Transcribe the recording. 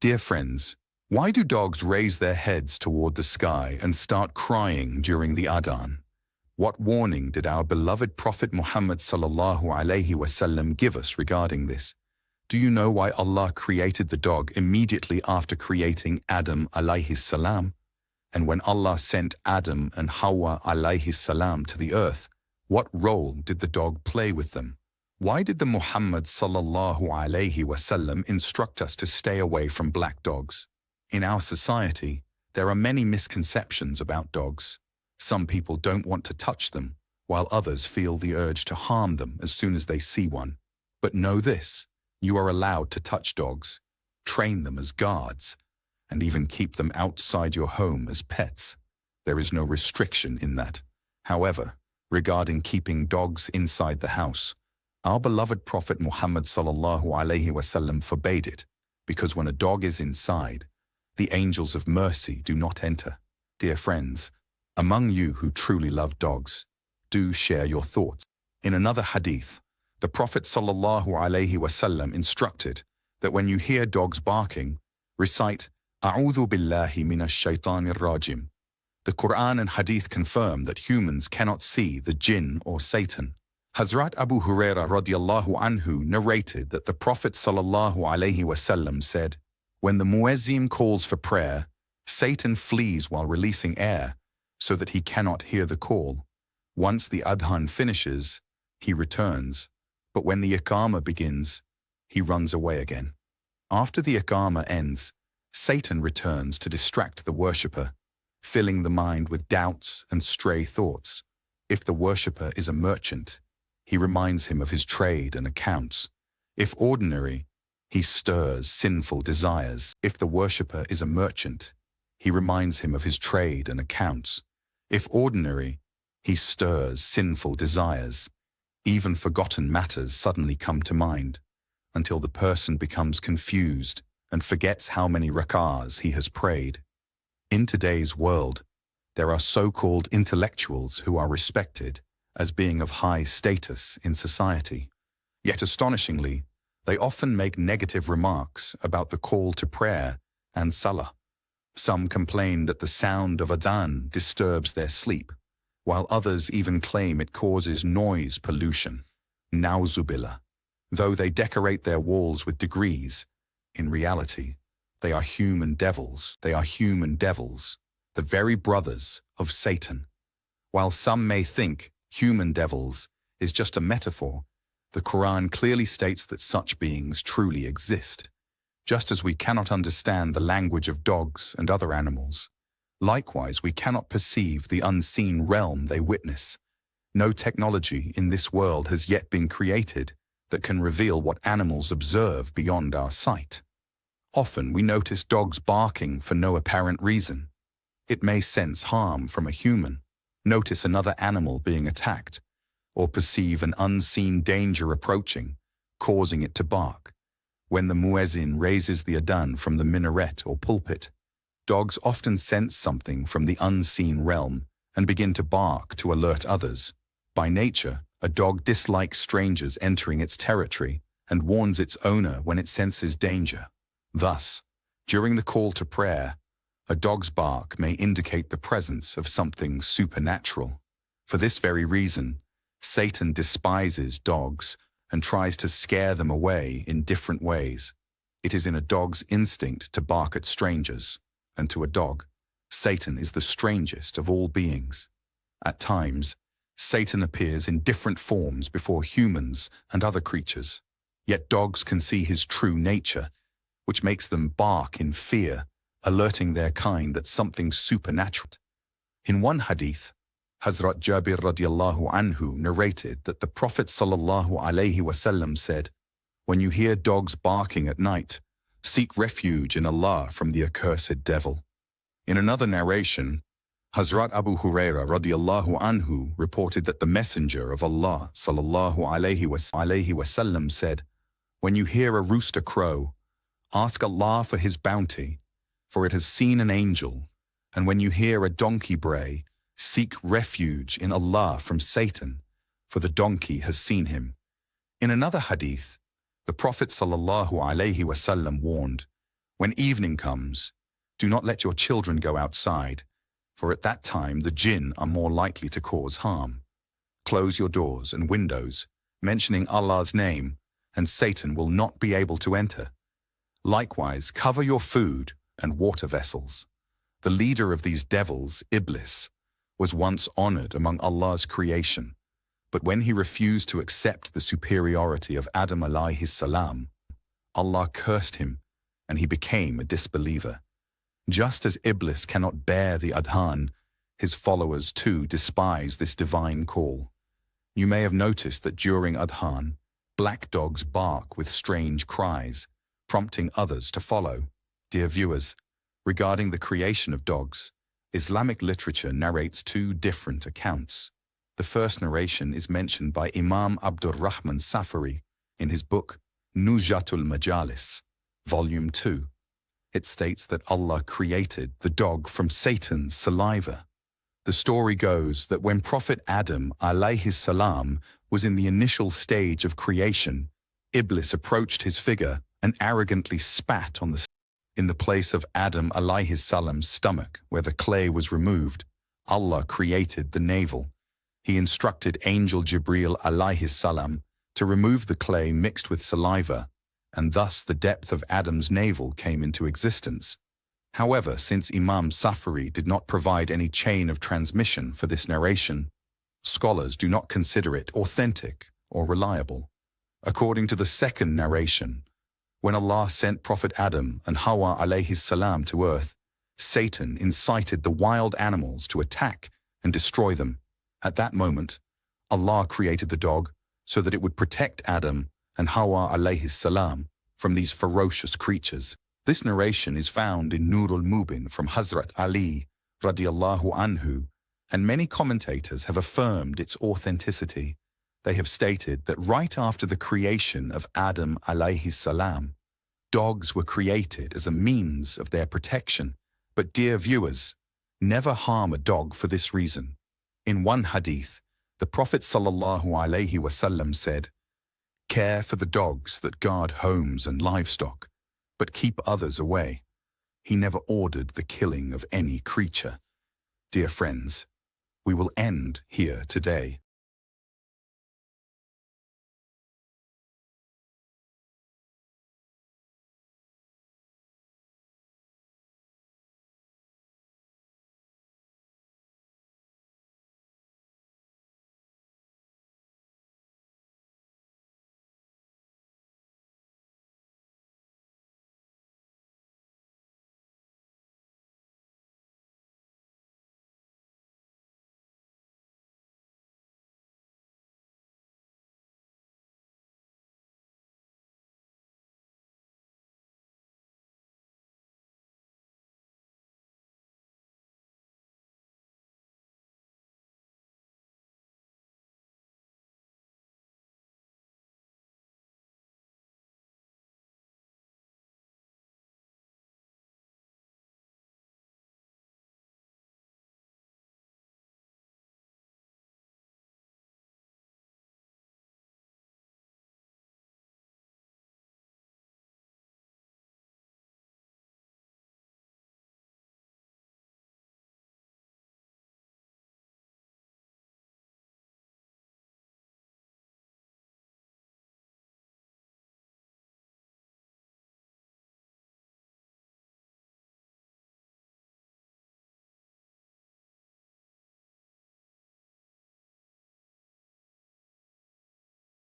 Dear friends, why do dogs raise their heads toward the sky and start crying during the Azan? What warning did our beloved Prophet Muhammad sallallahu alaihi wasallam give us regarding this? Do you know why Allah created the dog immediately after creating Adam alayhi salam? And when Allah sent Adam and Hawa alayhi salam to the earth, what role did the dog play with them? Why did the Muhammad sallallahu alaihi wasallam instruct us to stay away from black dogs? In our society, there are many misconceptions about dogs. Some people don't want to touch them, while others feel the urge to harm them as soon as they see one. But know this, you are allowed to touch dogs, train them as guards, and even keep them outside your home as pets. There is no restriction in that. However, regarding keeping dogs inside the house, our beloved Prophet Muhammad sallallahu alaihi wasallam forbade it, because when a dog is inside, the angels of mercy do not enter. Dear friends, among you who truly love dogs, do share your thoughts. In another hadith, the Prophet sallallahu alaihi wasallam instructed that when you hear dogs barking, recite A'udhu billahi minash shaitanir rajim. The Quran and hadith confirm that humans cannot see the jinn or Satan. Hazrat Abu Huraira radiallahu anhu narrated that the Prophet sallallahu alaihi wasallam said, when the muezzin calls for prayer, Satan flees while releasing air so that he cannot hear the call. Once the adhan finishes, he returns, but when the iqama begins, he runs away again. After the iqama ends, Satan returns to distract the worshipper, filling the mind with doubts and stray thoughts. If the worshipper is a merchant, he reminds him of his trade and accounts. If ordinary, he stirs sinful desires. If the worshipper is a merchant, he reminds him of his trade and accounts. If ordinary, he stirs sinful desires. Even forgotten matters suddenly come to mind, until the person becomes confused and forgets how many rak'ahs he has prayed. In today's world, there are so-called intellectuals who are respected as being of high status in society. Yet astonishingly, they often make negative remarks about the call to prayer and salah. Some complain that the sound of Azan disturbs their sleep, while others even claim it causes noise pollution. Nauzubillah. Though they decorate their walls with degrees, in reality, they are human devils. They are human devils, the very brothers of Satan. While some may think human devils is just a metaphor, the Quran clearly states that such beings truly exist. Just as we cannot understand the language of dogs and other animals, likewise we cannot perceive the unseen realm they witness. No technology in this world has yet been created that can reveal what animals observe beyond our sight. Often we notice dogs barking for no apparent reason. It may sense harm from a human, notice another animal being attacked, or perceive an unseen danger approaching, causing it to bark. When the muezzin raises the adhan from the minaret or pulpit, dogs often sense something from the unseen realm and begin to bark to alert others. By nature, a dog dislikes strangers entering its territory and warns its owner when it senses danger. Thus, during the call to prayer, a dog's bark may indicate the presence of something supernatural. For this very reason, Satan despises dogs and tries to scare them away in different ways. It is in a dog's instinct to bark at strangers, and to a dog, Satan is the strangest of all beings. At times, Satan appears in different forms before humans and other creatures, yet dogs can see his true nature, which makes them bark in fear, alerting their kind that something supernatural. In one hadith, Hazrat Jabir radiallahu anhu narrated that the Prophet sallallahu alaihi wasallam said, when you hear dogs barking at night, seek refuge in Allah from the accursed devil. In another narration, Hazrat Abu Huraira radiallahu anhu reported that the Messenger of Allah sallallahu alaihi wasallam said, when you hear a rooster crow, ask Allah for his bounty, for it has seen an angel, and when you hear a donkey bray, seek refuge in Allah from Satan, for the donkey has seen him. In another hadith, the Prophet sallallahu alaihi wasallam warned, When evening comes, do not let your children go outside, for at that time the jinn are more likely to cause harm. Close your doors and windows, mentioning Allah's name, and Satan will not be able to enter. Likewise, cover your food and water vessels. The leader of these devils, Iblis, was once honored among Allah's creation, but when he refused to accept the superiority of Adam alayhi salam, Allah cursed him and he became a disbeliever. Just as Iblis cannot bear the adhan, his followers too despise this divine call. You may have noticed that during adhan, black dogs bark with strange cries, prompting others to follow. Dear viewers, regarding the creation of dogs, Islamic literature narrates two different accounts. The first narration is mentioned by Imam Abdur Rahman Safari in his book Nujatul Majalis, Volume 2. It states that Allah created the dog from Satan's saliva. The story goes that when Prophet Adam alayhi salam was in the initial stage of creation, Iblis approached his figure and arrogantly spat on in the place of Adam alayhi salam's stomach, where the clay was removed. Allah created the navel. He instructed Angel Jibreel alayhi salam to remove the clay mixed with saliva, and thus the depth of Adam's navel came into existence. However, since Imam Safari did not provide any chain of transmission for this narration, scholars do not consider it authentic or reliable. According to the second narration, when Allah sent Prophet Adam and Hawa alayhi salam to earth, Satan incited the wild animals to attack and destroy them. At that moment, Allah created the dog so that it would protect Adam and Hawa alayhi salam from these ferocious creatures. This narration is found in Nurul Mubin from Hazrat Ali radiallahu anhu, and many commentators have affirmed its authenticity. They have stated that right after the creation of Adam alayhi salam, dogs were created as a means of their protection. But dear viewers, never harm a dog for this reason. In one hadith, the Prophet sallallahu alayhi wasallam said, "Care for the dogs that guard homes and livestock, but keep others away." He never ordered the killing of any creature. Dear friends, we will end here today.